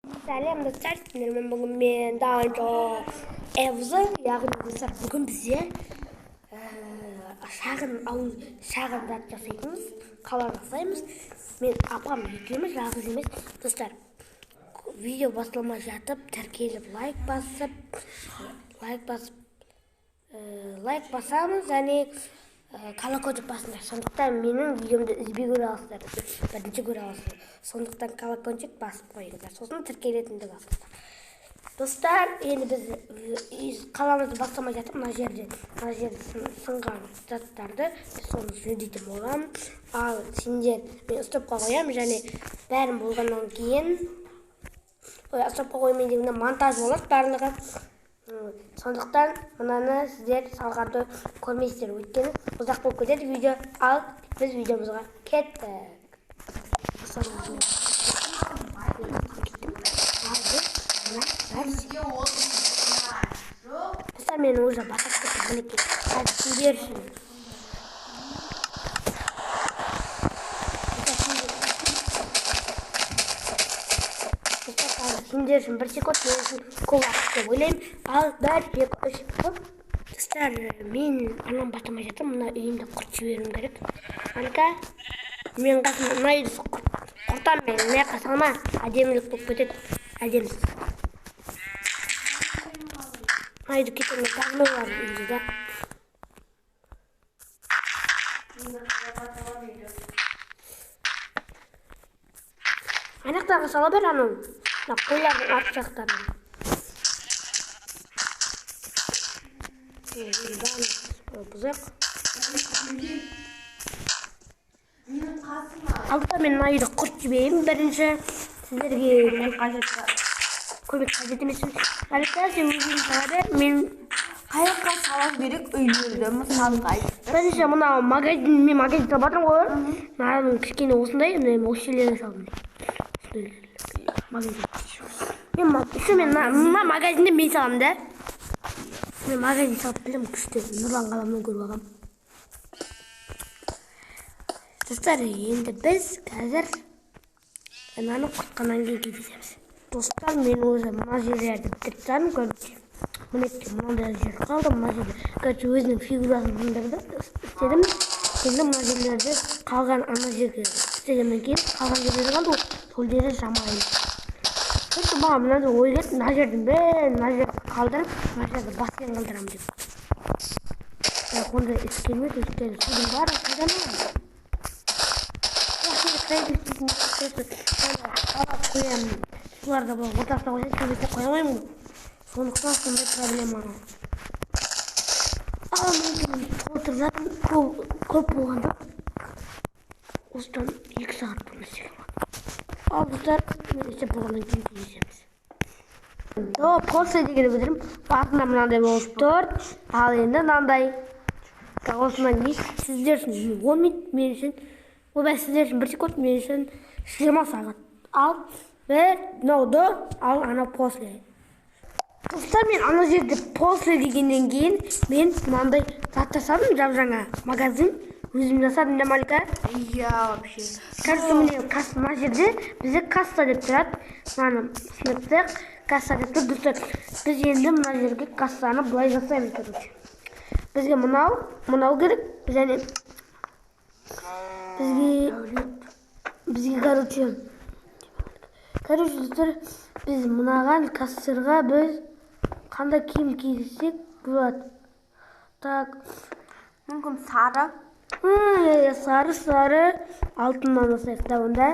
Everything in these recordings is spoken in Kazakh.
Сәлем достар, сіздермен бүгін мен Данжо Эвзы, яғни достар, бүгін бізде шағын зат жасаймыз, қалар жасаймыз. Мен апам екеуміз жалғыз емес. Достар, видео басталмай жатып, тіркеліп лайк басамыз, және колокольчик басыңдар. Сондықтан менің видеомды үзбей көре аласыздар, бірінші көре аласыздар. Сондықтан колокольчик басып қойыңдар, сосын тіркелетінді басыңдар. Достар, енді біз қаламызды бастамай жатып, мына жерде сынған заттарды соны жөндейтін боламыз. Ал сендер мен стопқа қоямын, және бәрін болғаннан кейін стопқа қоймай дегенде монтаж болады барлығы. Сондықтан мынаны сіздер салғанды көрмейсіздер, өйткені ұзақ болып кетеді видео. Ал біз видеомызға кеттік. Достар, мен уже басып кеттім, мінекей. Сендер үшін. Сендер үшін 1 секунд, мен үшін көп уақыт деп ойлаймын. Ал 1, 2, 3. Достар, мен анам бастамай жатырмын, мына үйімді құрт жіберуім керек. Анка, мен қасым мына үйді құртам, мен мына жаққа салма, әдемілік болып кетеді, әдемсіз. Мына үйді кетемін, тағымы бар үйді да. Анақтарға сала бер анау. Қойлардың арт жақтарына. Бұзық. Алдыда мен мына үйді құрт жібеймін. Бірінші сіздерге көмек қажет емес. Әліпті сен өзің сала бер. Мен қайыққа салам керек үйлерді мысалға. Бірінші мына магазин салып жатырмын ғой. Мынаның кішкене осындай, осы жерлерге салдым. Мен мына магазинде мен саламын да. Мен магазин салып білем, күшті нұрлан қаламын көріп алам. Достар, енді біз қазір мынаны құртқаннан кейін кездесеміз. Достар, мен өзі мына жерлерді бітіріп тастадым, көрінше. Мінекей мынандай жер қалды, мына жерде. Короче, өзінің фигурасын істедім. Енді мына жерлерді қалған ана жерге істегеннен кейін қалған жерлері қалды ғой, сол жерді жамайын. Сөйтіп маған мынандай ой келді, мына жердің мына жерді қалдырып, мына жерді баспен қалдырамын деп. Бірақ ондай іс келмеді, өйткені судың бәрі қайдан аламын. Қалап қоямын. Суларды ортасына қойсам, төбесіне қоя алмаймын. Сондықтан сондай проблема. Ал мен толтырып жатырмын, көп болғанда осыдан 2 сағат бұл мәселе болады. Ал достар, мен істеп болғаннан кейін кездесеміз. После дегенді бітірім, басында мынандай болып тұр. Ал енді мынандай. Осынан кейін сіздер үшін 10 минут, мен үшін, сіздер үшін 1 секунд, мен үшін 20 сағат. Ал мынауды, ал ана после. Достар, мен ана жерде после дегеннен кейін мен мынандай зат жасадым, жап-жаңа магазин. Өзім жасадым да, Малика? Иә, вообще. Короче, мына жерде бізде касса деп тұрады. Мынаны сыныптық касса деп тұр. Достар, біз енді мына жерге кассаны былай жасаймыз, короче. Бізге мынау керек, және бізге короче, достар, біз мынаған кассырға біз қандай киім кигізсек болады. Так, Мүмкін сары. Сары, алтыннан жасайық та онда.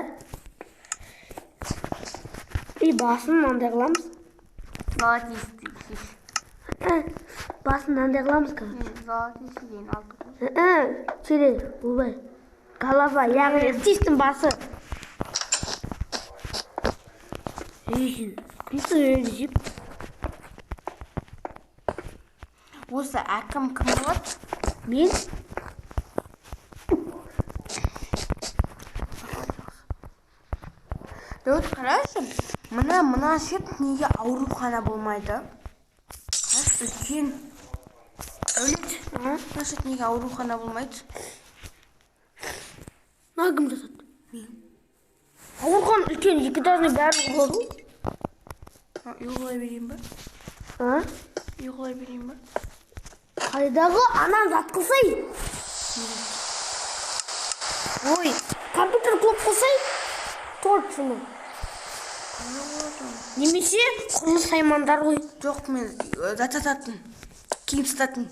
Басын мынандай қыламыз. Золотистый. Басын мынандай қыламыз, короче. Золотистый дейін алды. Черек, олай. Голова, яғни стистің басы. Жейсін, күнсіз өзі жеп. Осы әкім кім болады? Мен? Дөт қарашы, мына шет неге аурухана болмайды? Үлкен өлет. Мына шет неге аурухана болмайды? Кім жасады? Мен. Аурухана үлкен, 2 этажный бәрі болады ғой. Uygulay vereyim ben. Ha? Uygulay vereyim ben. Kaydağı anan zat kılsay. Oy, kompüter klop kılsay. Tort şunu. Немесе құрылыс саймандар ғой. Жоқ, мен зат сататын. Киім сататын.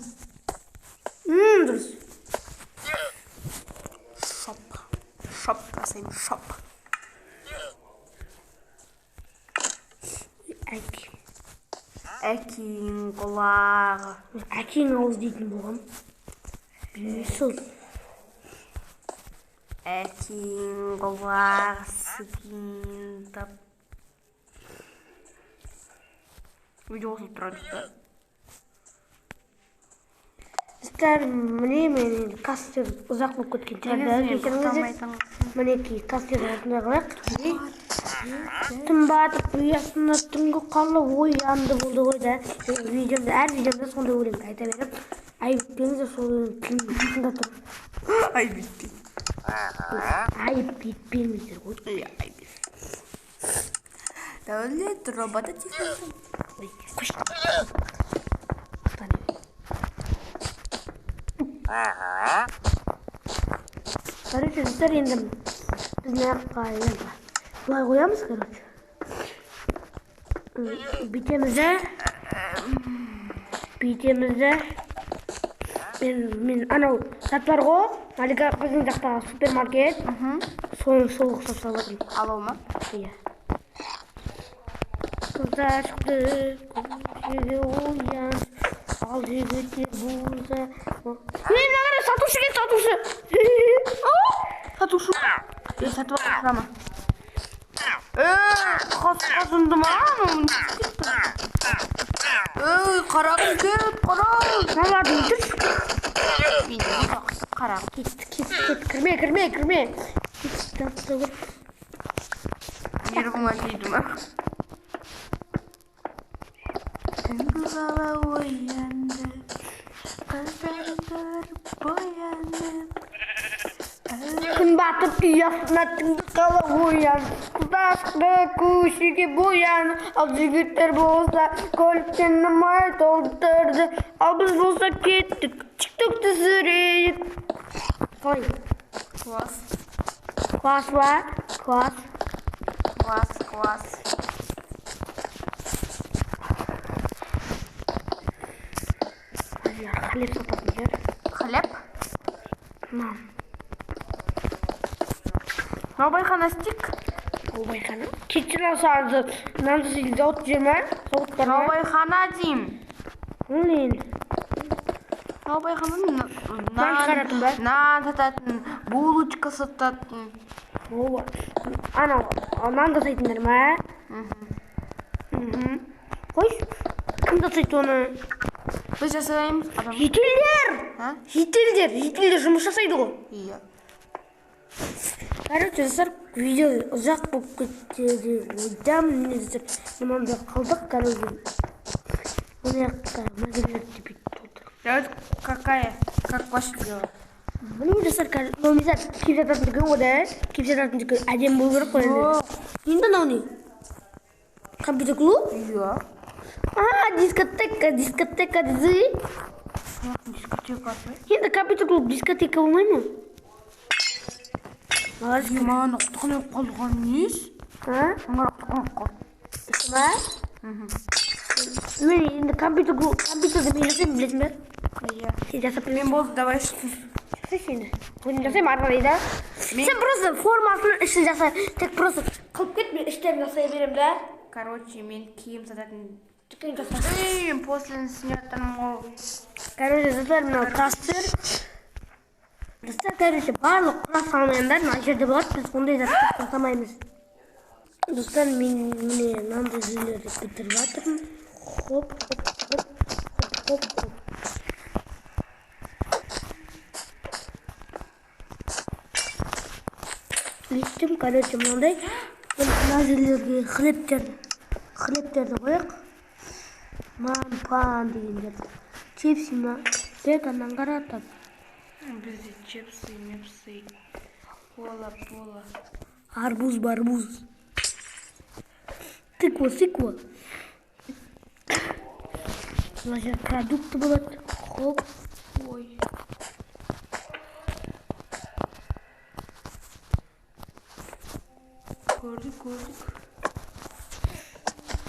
Дұрыс. Шоп жасаймын, шоп. Әкең құлағы. Әкең ауыз дейтін болғам. Сол. Әкең құлағы сықиндап. Видео қосылып тұрады да. Сіздер міне мен кастер ұзақ болып кеткен шығарды. Мінекей кастер артында қылайық. Түн батып ұясында түнгі қалы оянды болды ғой да. Әр видеомда сондай өлең айта беріп, ай бітпеңіздер сол тыңда тұр. Ай бітпейді. Айып бітпеңіздер ғой. Ай бітпейді. Дәулет робота тексерді. Қош. Короче, сіздер енді біз мына жаққа былай қоямыз, короче. Бүйтемізді. Мен анау зат бар ғой, әлгі біздің жақтағы супермаркет. Соны сол ұқсап салатын. Алау ма? Иә. Қыздар шықты, көшеге оян, ал жігіттер болса. Мен ағара сатушы кет, сатушы. Сатушы. Сатып алып ма? Қасынды ма? Қарағым кет, қарағым. Намадың түш. Қарағым. Кет, кірме. Ерғыңа дейді ма? Түнгі қала оянды, қазақтар боянды. Күн батып ұясына түнгі қала оянды, құдақты көшеге боянды, ал жігіттер болса көліктен намай толтырды, ал біз болса кеттік, тиктокты түсірейік. Ой, класс ба? Класс. Хлеб сататын жер. Хлеб? Нан. Наубайхана стик? Наубайхана? Кетшін алсаңызы, нанды сүйді зауыт жер ма? Зауыттар ма? Наубайхана дейм. Олен. Наубайхана Нан сататын, булочка сататын. Анау, нан да сайтындар ма? Қойш, кім да сайты оны? Біз жасаймыз адам. Жителдер жұмыс жасайды ғой. Иә. Короче, жасар видео ұзақ болып кетеді. Ойдам, мынанда қалдық, короче. Оны яққа мәзірлерді бүйтіп толтырық. Какая? Как ваше дело? Міне жасар, номизат кеп жататын дүкен ғой да. Кеп жататын дүкен әдем болу керек қой енді. Енді нау не? Компьютер клуб? Иә. Дискотека дезі. Дискотекасы. Енді компьютер клуб дискотека болмай ма? Маған ұқтықын өп қалдыған нес? Маған ұқтықын өп қалды. Ма? Мен енді компьютерді мен жасаймын, білесің бе? Иә. Сен жасап білмеймін. Мен болды, давай шықсын. Жасай сені. Өзім жасаймын арнайда. Сен просто формасын ішін жасай. Тек просто қылып кет, мен іштерін жасай берем да. Короче, мен киім сататын. Дүкен жасай. Мен после снятын ол. Короче, жасар мынау кастер. Достар, короче, барлық құрас салмаяндар мына жерде болады, біз ондай заттар жасамаймыз. Достар, мен міне мынандай жерлерді бітіріп жатырмын. Хоп. Бүйттім, короче, мынандай. Мына жерлерге хлебтерді қояқ. Ман-пан дегендерді. Чипси ма? Беканнан қаратады. Бізде чипсы, мепсы, пола. Арбуз. Тыква. Значит, продукты будут. Хоп. Ой. Gördük.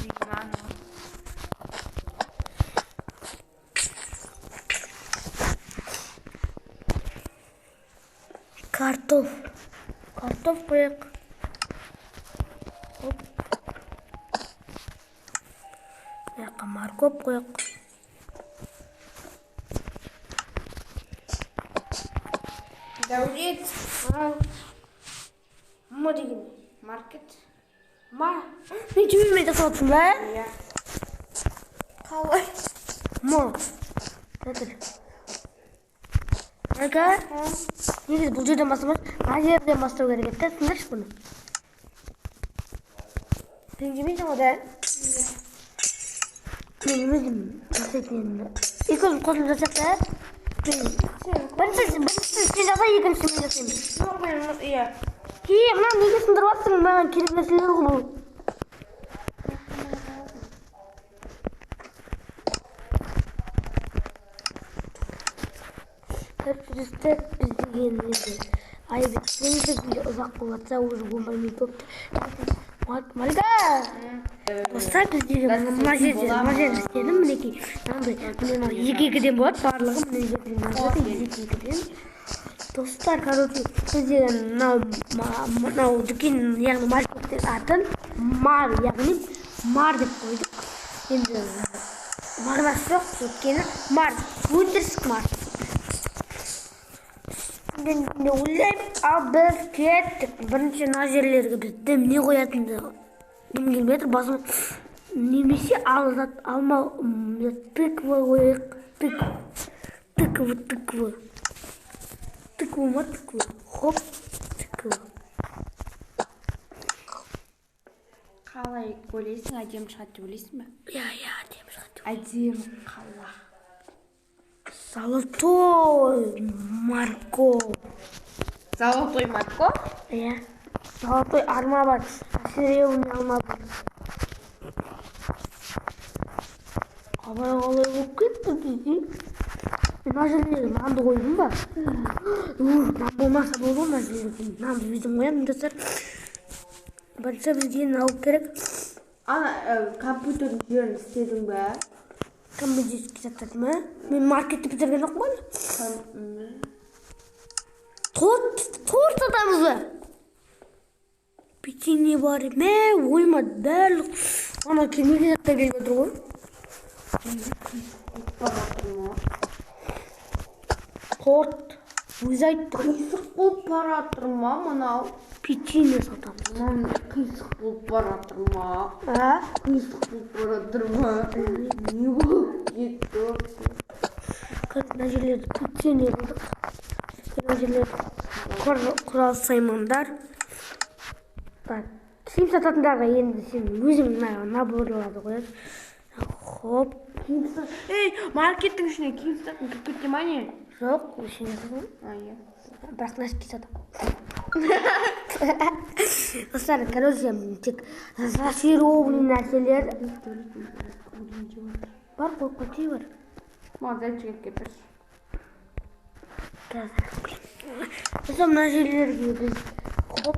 Ekran. Картоф koyak. Hop. Yoqqa markop koyak. Davlet. Nima degan? Market. Necha minutda sotding la? Ya. Qalay. Tatil. Aka, nega bu yerda maslamat? Mana yerda maslamat kerak edi. Tushunish buni. Sen jimiysan-da? Men tasaklayman. Ikon qo'limda chaqda. Birinchi jaza ikkinchi men jasayman. Yo'q, men iya. Keyin mana nega sindiryapsың? Menga kerak narsalar yo'q bu. Bizde yenildi. Ay bitsin de uzak kuvvetse vurgun top. Malika. Dostlar bizde majez istedim mi ki? Ben iki gideyim bu parlığım ne yapayım? İki gideyim. Dostlar короче bizde na dükkan yani markette zaten yani mar deb koyduk. Endi mağnası yok dükkanı mar. Wundersk mar. Ne olayım? Biz kettik. Birinchi najerlerga bizda ne qo'yatindi? Kim kelmaydi? Basma nemesi alma tıkva qo'yaq. Tıkva. Hop, tıkva. Qalay o'ylaysiz, ajim chiqadi deb o'ylaysizmi? Ya, deb chiqadi. Ajim qalla. Zолотой Марко. Zolotoy Marko? Ya. Zolotoy arma var. Seriyevni alma var. Abone olup gitti bizi. Ben hazırlayayım. Ben de koydum da. Ben bulmazsa bulmaz. Ben bizim koyalım dostlar. Barışa bizge ne alıp gerek? Ana kompüterin yerini istedim be. Kim bizi kitaptı mı? Ben markette bitirgen yok mu? Tort adamız var. Peçinye var. Ne uymadı derlik. Ana kimi kitapta geliyordur o? Tort. Uzayttı. Qiysiq bo'lib baraturma mana. Peçinye satamiz. Mana qiysiq bo'lib baraturma. Ha? Qiysiq bo'lib baraturma. Ne bo'lib ketdi? Najerlerde peçinye bulduk. Najerlerde kural saymandar. Bak. Kim satatındaga endi sen özüң nabırlарды koyasın. Hop. Ey, marketin içine kim satın kırkırt mani? Yok, bir şey yok. Hayır. Bırak naşki satam. Dostlar, короче, зашированы нәрселер бар, қорқыты бар. Мазальчик кетер. Mesela mына жерлерге біз хоп.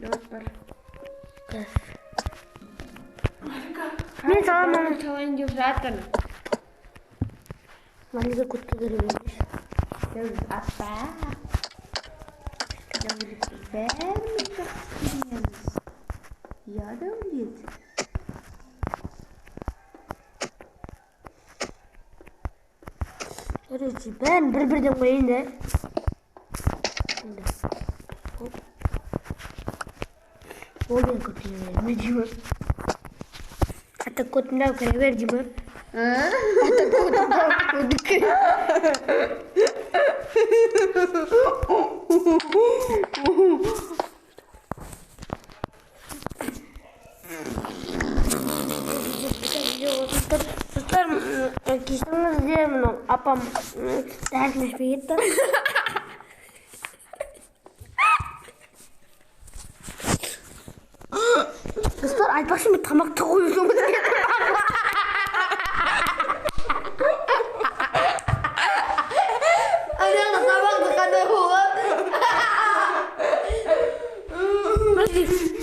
Dört var. Мен саған Çalayın деп жатыр. Малика көтке келеміз. Biz ata. Davlet bәріміз жақсымыз. Ya Davlet. Короче, бәрін бір-бірден қойын да. Ол мен көтке келеміз, деймін. Ата көтімдау кіре бер, деймін. Ата көтімдау көтке. Dostlar, kişiniz diye bunu apam dersleşmeye gitti. айтпақшы мен тамақты қойып Аяғында тамақты қандай болады?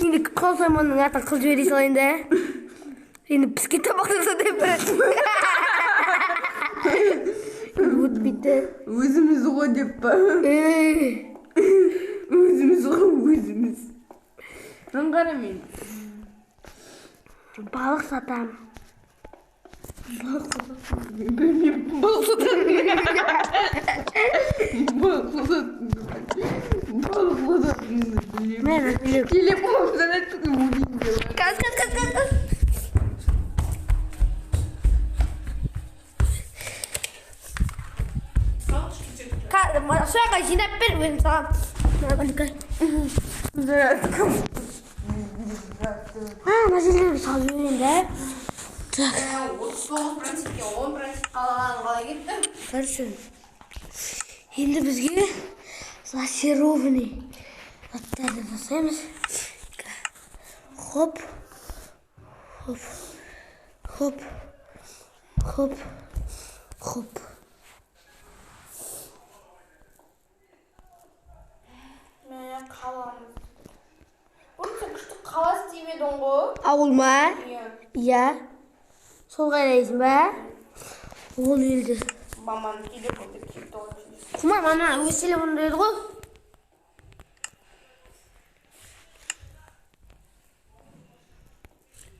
Енді қалсам оның атын қыл жібере салайын да. Енді піскен тамақтарды деп өтпейді. Өзіміз ғой деп па. Өзіміз ғой өзіміз. Қара мен. Балық сатам. Балық сатам. Мен телефонымдан айттық өлейін деп. Каз. Сояққа жинап бер, өзім салам. Мына жерлерді салып жіберейін да. 39 процентке 10 процент қалған қалай кетті? Хорошо. Енді бізге зачарованный заттарды жасаймыз. Хоп. Мен қаламыз. Бұрын күшті қалас демедің ғой? Ауыл ма? Иә. Сол қарайсың ба? Ол елді. Маманың телефонды кетті ғой. Құмар, мама өз телефонды еді ғой?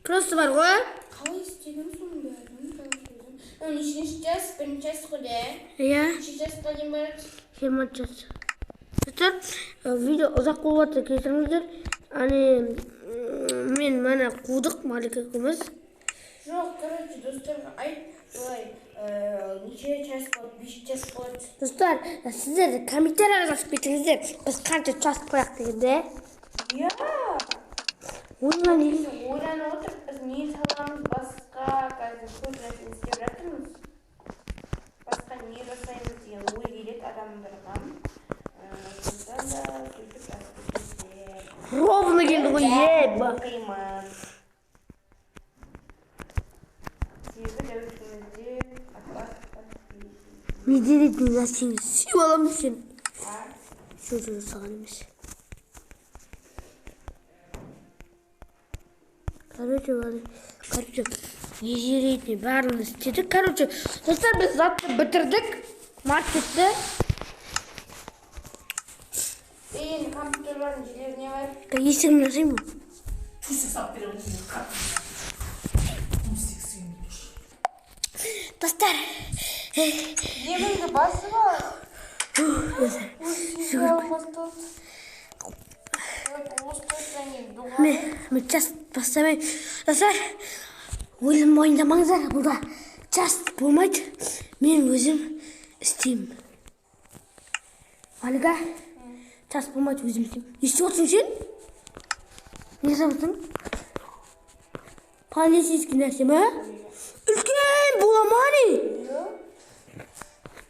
Просто бар ғой? Қалай істеген соның бәрін? Нешінші час? Бірінші час қой да? Иә. Нешінші жасқа дейін барады? 20 жас. Достар, видео ұзақ болып жатса кешіріңіздер. Мен мана қудық Малика екеуміз. Жоқ, короче, достарға айт, былай, неше час болады, 5 час болады. Достар, сіздер комментарияға жазып кетіңіздер. Біз қанша час қояқ дегенде. Иә. Ойланып отырып, біз не саламыз, басқа қазір көп нәрсені істеп жатырмыз. Басқа не жасаймыз деген ой келеді адамдарға. Сондықтан да сөйтіп жазып кетіңіздер. Ровно келді ғой, еба. Оқимыз. Себебі дәуірімізде Не дейтін нәрсені сүйіп аламыз сен. Жоқ, саған емес. Короче, не дейтін барлығын істедік. Короче, достар, біз затты бітірдік. Маркетті. Енді компьютерлардың жерлеріне бар. Есігін жасайын ба? Достар. Деміңді басы бар. Мен час бастамай. Достар, ойлын мойындамаңыздар. Бұлда час болмайды. Мен өзім істеймін. Малика, час болмайды, өзім істеймін. Не істеп отырсың сен? Не жасап отырсың? Полицейский нәрсе ма? Үлкен бола ма не?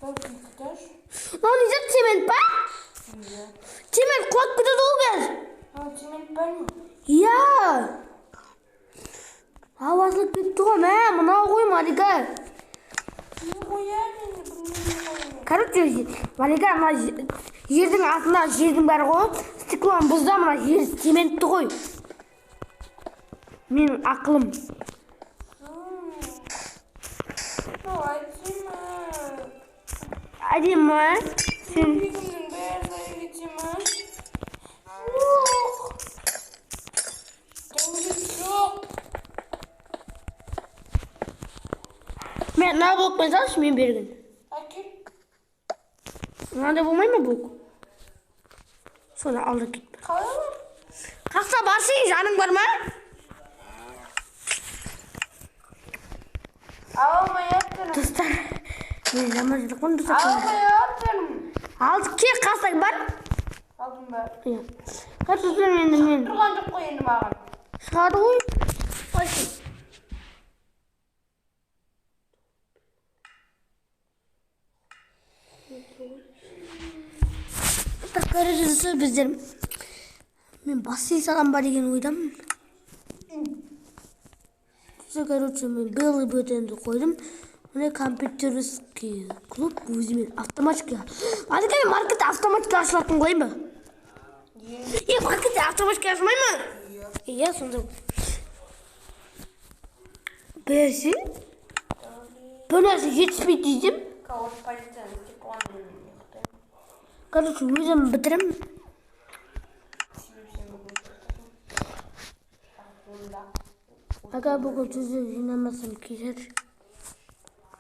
Мынау не зат, цемент па? Цемент құлап кетеді ол қазір. Цемент бар ма? Иә. Ауасылып кетті ғой, мә, мынау ғой, Малика. Короче, Малика, мына жердің астында жердің бәрі ғой. Стеклон бұзда, мына жер цементті ғой. Менің ақылым. Әдем ма? Сен... Мен мына блокпен салшы, мен берген. Мынандай болмай ма блок? Соны алды кетті. Қалай бар? Қақса барсың, жаның бар ма? Алмай аттырым. Достар, мен жаман жылықпын, достар. Алмай аттырым. Алды ке, қасаң бар? Алдым бар. Қасысын енді мен. Тұрған жоқ қой енді маған. Шығады ғой. Қайсын. Короче, біздер мен бассейн салам ба деген ойдамын. Просто, короче, мен белый бөтенді қойдым. Міне компьютерский клуб өзімен автоматика. Адекеме маркетте автоматика ашылатын ғой ма? Маркетте автоматика ашылмай ма? Иә, сонда. Бәсі? Бір нәрсе жетіспейді дейдім. Короче, өзім бітірім. Aga бүгін түзде жинамасам кетер.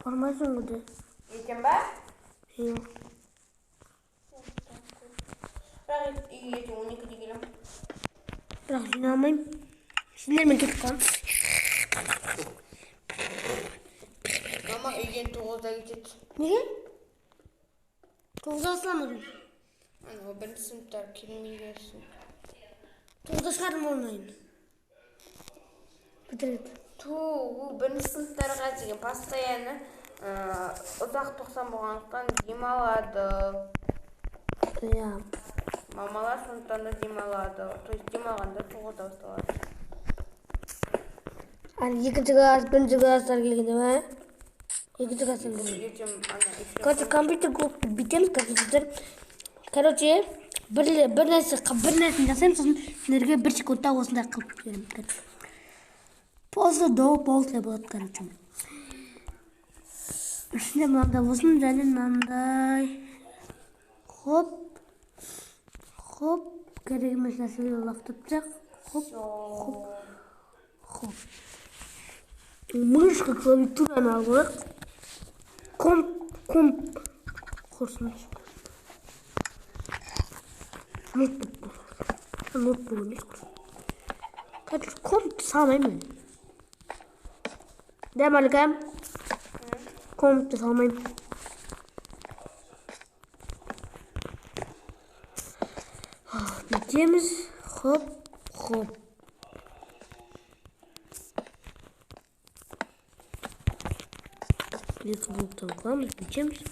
Бармайсың ғой. Ертең ба? Иә. Бірақ үйге ертең 12-де келем. Бірақ жинамайым. Сендермен кетіп қалам. Мама үйден 9-да кетеді. Неге? 9-да асыламын. Ана, бірінші сыныптар келмей келсін. 9-да шығарым олмайын. Бітіреді. Бірінші сыныптарға деген постоянно ұзақ тоқсан болғандықтан демалады. Иә. Мамалар сондықтан да демалады. То есть демалғанда 9-да басталады. Екінші класс, бірінші класстар келгенде ме? Екінші класстан келгенде. Короче, компьютер клубты бітеміз, компьютер. Короче, бір нәрсені жасаймын, сосын сендерге 1 секундта осындай қылып беремін. После до после болады, короче. Ішінде мынандай болсын, және мынандай. Хоп. Хоп. Керек емес нәрселер лақтырып тастайық. Хоп. Хоп. Мышка, клавиатураны алып. Комп. Құрсыныш. Ноутбук емес құрсын. Короче, комп салмаймын. Да, малгам. Компты салмайым. Бітеміз. Хоп. Екі блоктан қыламыз, бітеміз.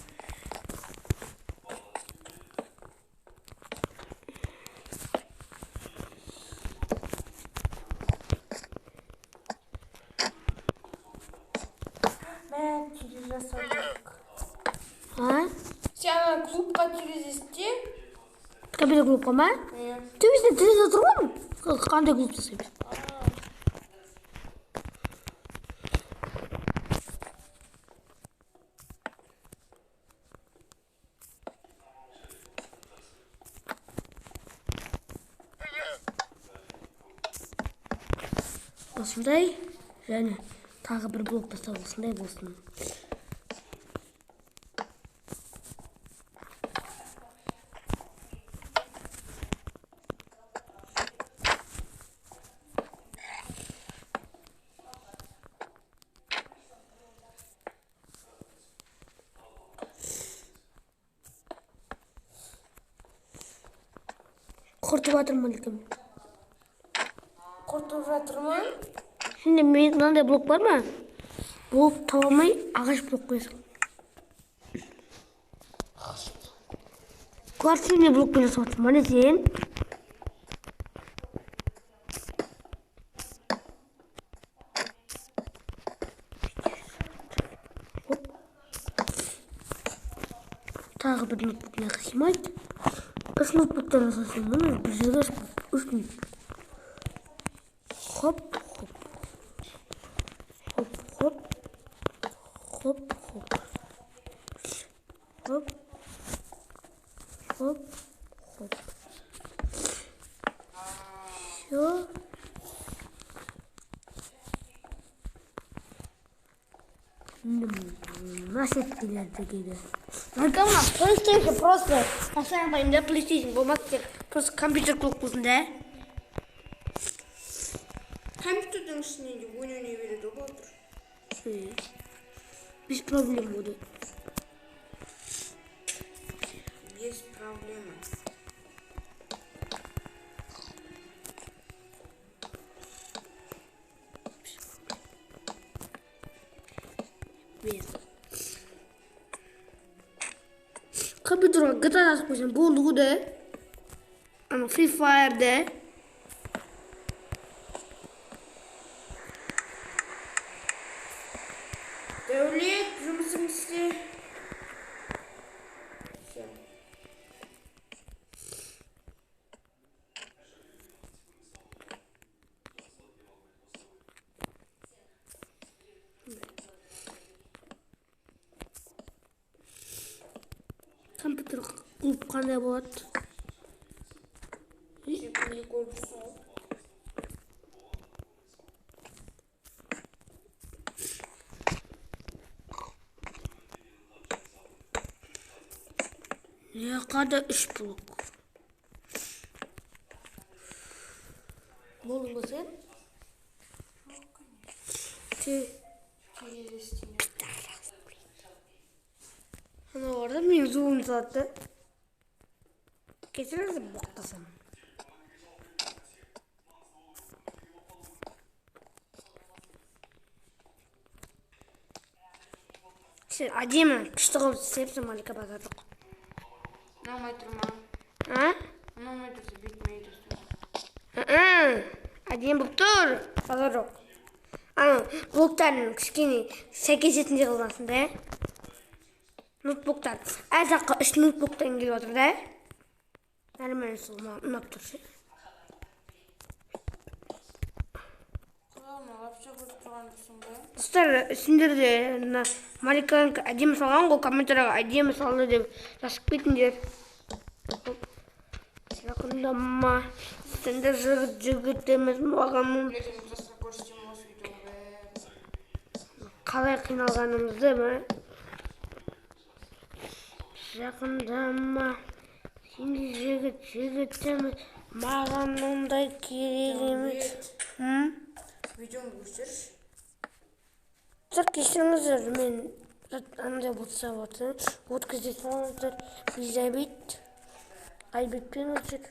Через жасадық. Сен клубқа терезесте? Компьютер клубқа ма? Төбесінде терезе тұр ғой? Қандай клуб жасаймыз? Осындай, және тағы бір блок тастау осындай болсын. Құртып жатырмын екен. Құртып жатырмын? Şimdi meydanında blok var mı? Blok tamamen ağaç blok koyuyorsun. Kuartını blok koyuyorsun. Mana sen? Hop. Tағы bir notebook'la kısmaydı. 3 notebook'tan asasın. Bunu bir жерге 3 notebook. Hop. Все. Насетилерді кейде. Наркоман, PlayStation просто поставим по имя PlayStation. Болмады просто компьютер клуб болсын, да? Компьютердің ішіне де ойнай береді ғой былтыр. Без проблем будет. Без проблемы. Без. Компьютерға GTA жазып қойсам болды ғой да. Ана Free Fire'де. Дәулет, жұмысың істе. Компьютер клуб қандай болады? Жекелей көрсін. Ne kadar iş buluk. Болу ма сен? Ана орда мен зуым сатты. Кешіріңіз боқтасам. Сен әдемі күшті қылып істепсің, Малика базар жоқ. Ұнамай тұрма. А? Ұнамай тұрса бетмей тұрсын. Әдемі болып тұр, базар жоқ. Ана блоктарын кішкене сәйкесетінде қылғансың да? Ноутбуктар. Әр жаққа 3 ноутбуктан келіп отыр да? Әрмен сол ұнап тұршы. Құлағына лапша көріп тұрғандысың ба? Достар, сендерде Маликаның әдемі салған ғой, комментарияға әдемі салды деп жазып кетіңдер. Жақындама, сендер жігіт емес маған. Қалай қиналғанымызды ма? Жақындама, сендер жігіт емес маған ондай керек емес. Видеоны көрсерші. Достар, кешіріңіздер, мен андай болса өткізе салыңыздар, Елизабет. Айбетпеңіздер.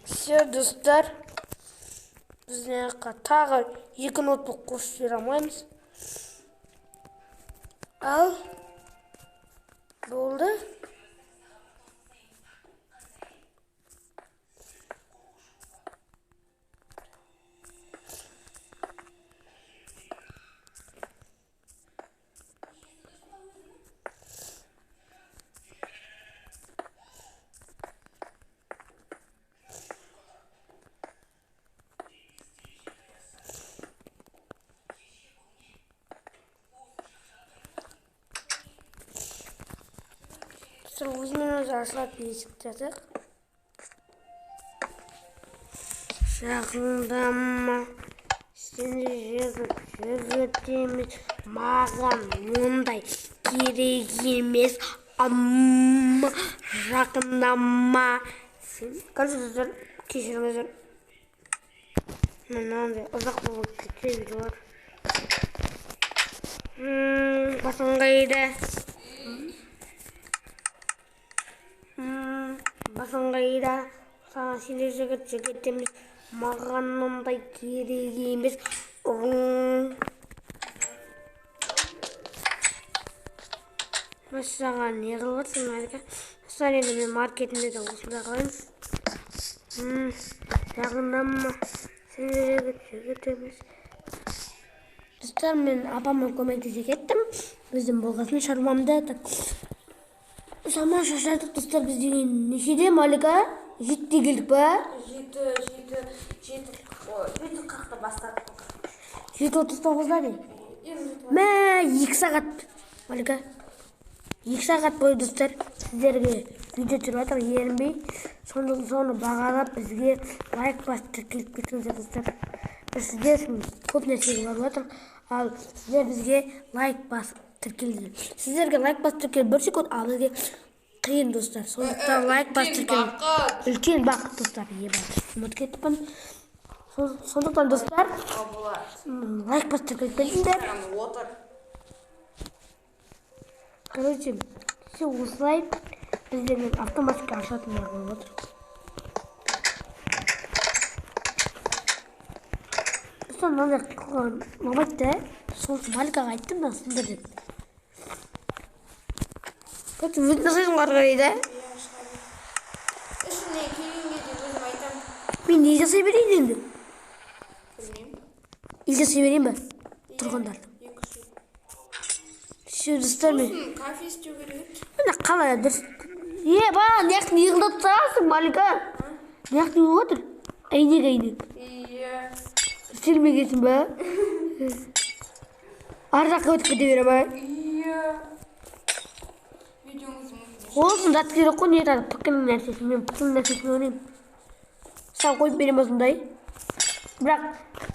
Все, достар, біздің тағы 2 ноутбук қосып бере алмаймыз. Ал болды. Өзімен өзі ашылатын есікті жатық. Жақындама, сендер жігіт емес, маған ондай керек емес. Жақындама. Короче, достар, кешіріңіздер. Мен андай ұзақ болып кеткен видеолар. Басың қайда? Басың қайда? Саған сендер жігіт емес, маған ондай керек емес. Саған не қылып отырсың, Малика? Саған енді мен маркетінде де осында қалаймыз. Жақындама, сендер жігіт емес. Достар, мен апама көмектесе кеттім. Біздің болғасын шаруамды. Сама шашадық, достар, біз деген нешеде, Малика? 7-те келдік ба? 7:40-та бастадық. 7:39-да не? Мә, 2 сағат, Малика. 2 сағат бойы, достар, сіздерге видео түсіріп жатыр, ерінбей. Соны бағалап, бізге лайк басып тіркеліп кетіңіздер, достар. Сіздер үшін көп нәрсеге барып жатыр, ал сіздер бізге лайк басып тіркеліңіздер. Сіздерге лайк басып тіркеліп 1 секунд, ал бізге қиын, достар. Сондықтан лайк басып тіркеліп. Үлкен бақыт, достар. Ұмытып кеттіппін. Сондықтан, достар, лайк басып тіркеліп кетіңіздер. Короче, все осылай біздермен автоматика ашатын болып отыр. Достар, мынандай қылған ұнамайды да, соны Маликаға айттым да, сендер деп. Короче, өзің жасайсыңдар қарайды. Ішіне келгенге де өзім айтамын. Мен не жасай берейін енді? Білмеймін. Il жасай берейін ба? Тұрғандарды. Все, достар мен. Кофе істеу керек. Мына қалай дұрыс. Ба, неяқ не қылып тұрасың, Малика? Неяқ не болып отыр? Әйнек. Иә. Істелмегенсің ба? Ар жаққа өтіп кете бере ма? Иә. Видеоңыз мүмкін. Олсын зат керек қой, не етады? Пікірінің нәрсесі. Мен пікірінің нәрсесін ойнаймын. Саған қойып берем осындай. Бірақ,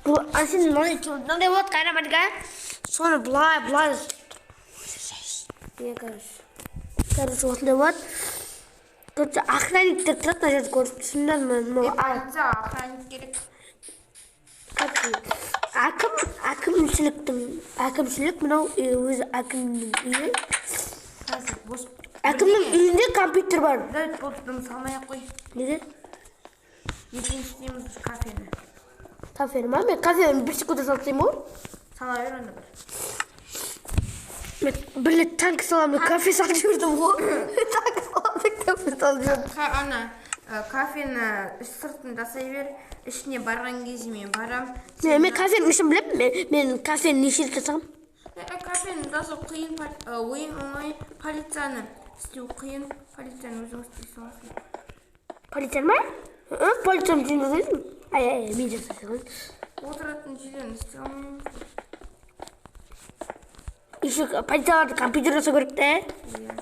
бұл сен мынандай болады қайна, Малика? Соны бұлай. Короче, осындай болады. Короче, охранниктер тұрады, мына жерде көріп түсіндіңдер ме? Айтса, охранник керек. Әкімшілік мынау өзі әкімнің үйі. Қазір бос. Әкімнің үйінде компьютер бар. Дәуіт болтым салмай-ақ қой. Неге? Ертең істейміз кафені. Кафені ма? Мен кафені бір секунда салсайым ғой? Сала бер онда бір. Мен бір рет танк саламын, кафе салып жүрдім ғой. Танк саламын, кафе салып жүрдім. Кафені сыртын жасай бер. Ішіне барған кезде мен барам. Мен кафенің ішін білемін. Мен кафені неше рет жасағам? Кафені жасау қиын, ойын оңай. Полицияны істеу қиын. Полицияны өзің істей саласың. Полицияны ма? Полицияны жүрмей қойдым. Мен жасасың. Отыратын жерден істей алмаймын. Еще полицияларды компьютер жасау керек те. Иә.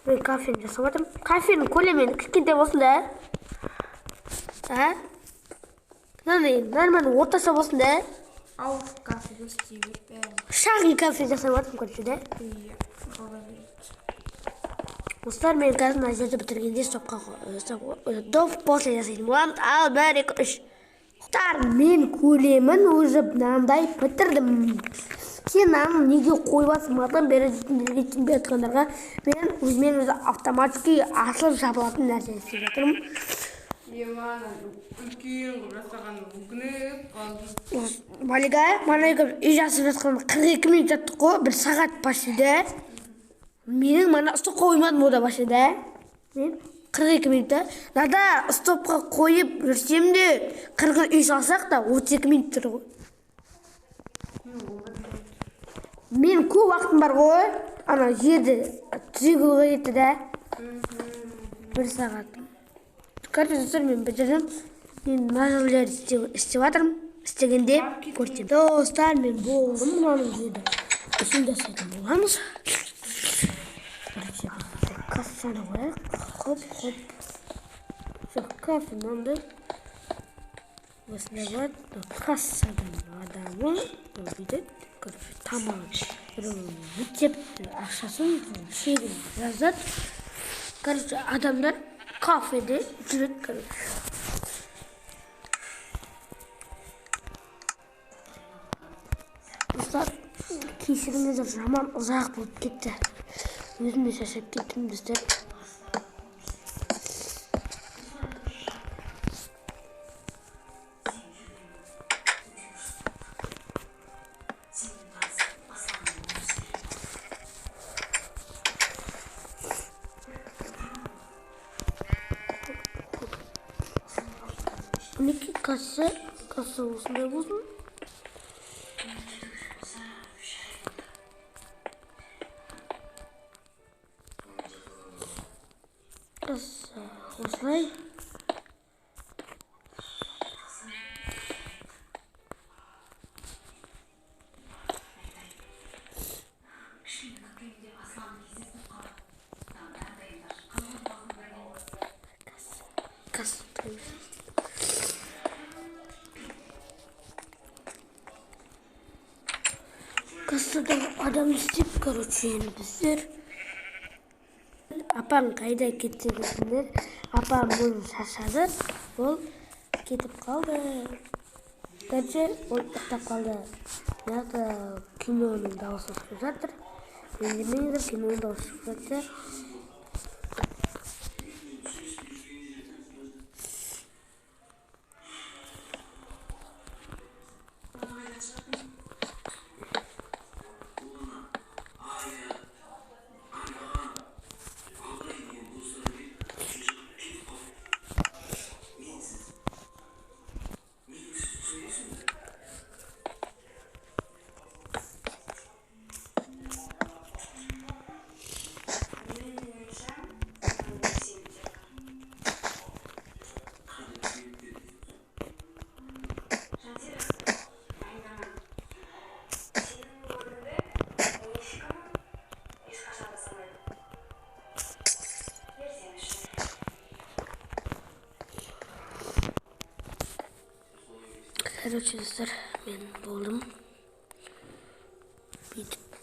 Мен кафені жасап жатырмын. Кафенің көлемі кішкентай болсын да. Нормально орташа болсын да. Ауыр кафеге істей бер бәрін. Шағын кафе жасап жатырмын, короче, да. Иә. Қала береді. Достар, мен қазір мына жерді бітіргенде стопқа доп после жасайтын боламын. Ал, 1, 2, 3. Достар, мен көлемін уже мынандай бітірдім. Сен мынаны неге қойбасың? Мадан бері жетіндерге түсінбей жатқандарға мен өзімен өзі автоматически ашылып жабылатын нәрсе істеп жатырмын. Маған үлкен қылып жасаған өкініп қалдым. Малика үй жасап жатқанда 42 минут жаттық қой, 1 сағат почти. Менің мана стопқа қоймадым ода почти. Мен 42 минутта. Нада стопқа қойып жүрсем де 40 үй салсақ та 32 минут тұр ғой. Мен көп уақытым бар ғой. Ана жерді түзегуге кетті да. 1 сағат. Короче, достар, мен бітірдім. Мен мажыларды істеп жатырмын. Істегенде көрсем. Достар, мен болдым мынаның жерді. Үшін жасайтын боламыз. Короче, кассаны қояйық. Хоп. Кафе мынандай. Осындай бар. Кассадан адамы бүйтеді. Короче, тамағын рецепті ақшасын шегін жазады. Короче, адамдар кафеде жүреді, короче. Достар, кешіріңіздер, жаман ұзақ болып кетті. Өзім де шаршап кеттім, достар. Мінеки касса осындай болсын. Касса осылай. Касса. Кассадан адам істеп, короче, енді біздер. Апам қайда кетті десіңдер. Апам оны шаршады, ол кетіп қалды. Короче, ол ұйықтап қалды. Мынақты киноның дауысы шығып жатыр. Ендемеңіздер, киноның дауысы шығып жатыр. Короче, достар, мен болдым. Бүйтіп,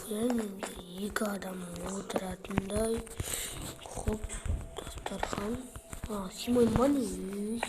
енді екі адам отыратындай. Хоп, дастархан. Симой мани.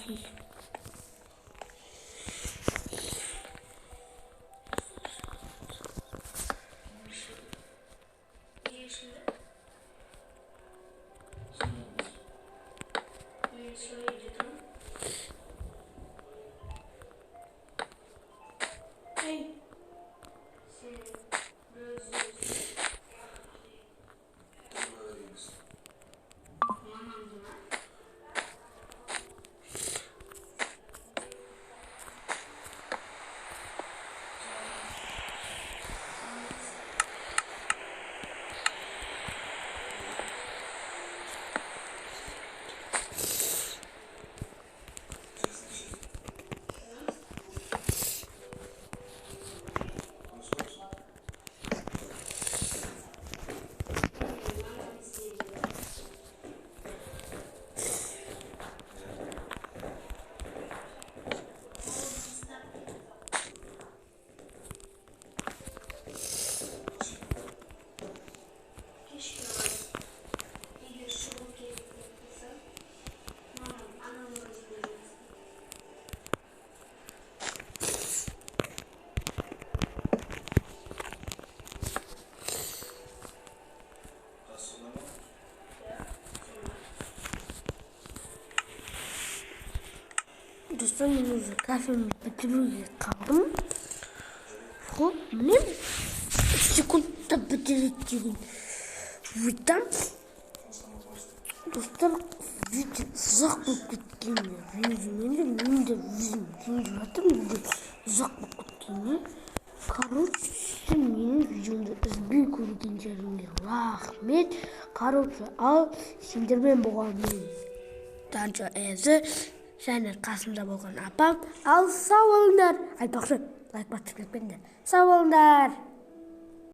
Dostlar, мен уже кафемді бітіруге қалдым. Хоп, мен 3 секундта бітіреді деген ойдам. Достар, видео ұзақ болып кеткені. Мен де өзім ренжіп жатырмын, ұзақ болып кеткені. Короче, менің видеомды үзбей көргендеріңе рахмет. Короче, ал сендермен болған мен Данчо Эзі, және қасымда болған апам. Ал сау болыңдар. Айтпақшы, лайк басып кетпеңдер. Сау болыңдар.